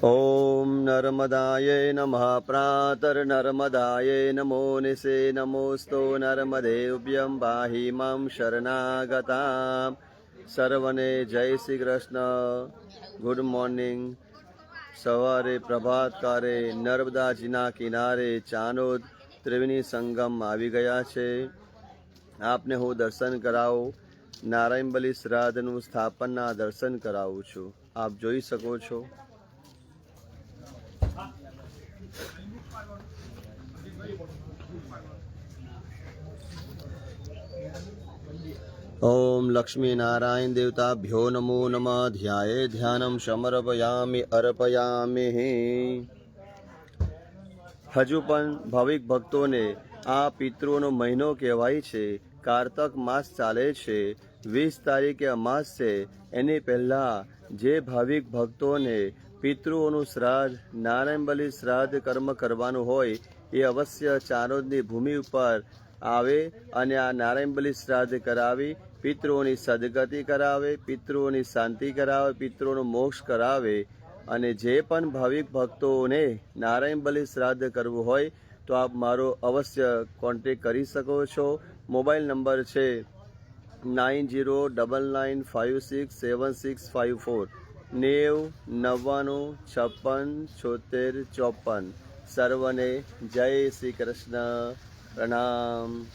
ओम नर्मदायै नमः प्रातर्नर्मदायै नमो निशे नमोऽस्तु नर्मदेभ्यं पाहि मां शरणागतां સર્વને જય શ્રી કૃષ્ણ. Good morning. સવારે પ્રભાતકારે નર્મદાજીના કિનારે ચાનોદ ત્રિવેણી સંગમ આવી ગયા છે. આપને હું દર્શન કરાવું, નારાયણબલી શ્રાદ્ધનું સ્થાપનના દર્શન કરાવું છું. આપ જોઈ શકો છો. ओम लक्ष्मी नारायण देवताभ्यो नमो नमः. ध्याये ध्यानम समर्पयामि अर्पयामि. હજુ પણ ભાવિક ભક્તોને આ પિતૃઓનો મહિનો કહેવાય છે. કારતક માસ ચાલે છે. 20 તારીખે અમાસ છે. એની પહેલા જે ભાવિક ભક્તોને પિતૃઓનું શ્રાદ્ધ નારાયણબલી શ્રાદ્ધ કર્મ કરવાનું હોય એ અવશ્ય ચાનોદની ભૂમિ ઉપર આવે અને આ નારાયણબલી શ્રાદ્ધ કરાવી પિતૃઓની સદગતિ કરાવે, પિતૃઓની શાંતિ કરાવે, પિતૃઓનો મોક્ષ કરાવે. અને જે પણ ભાવિક ભક્તોને નારાયણબલી શ્રાદ્ધ કરવું હોય તો આપ મારો અવશ્ય કોન્ટેક કરી શકો છો. મોબાઈલ નંબર છે 9099567654 9099567654. સર્વને જય શ્રી કૃષ્ણ. પ્રણામ.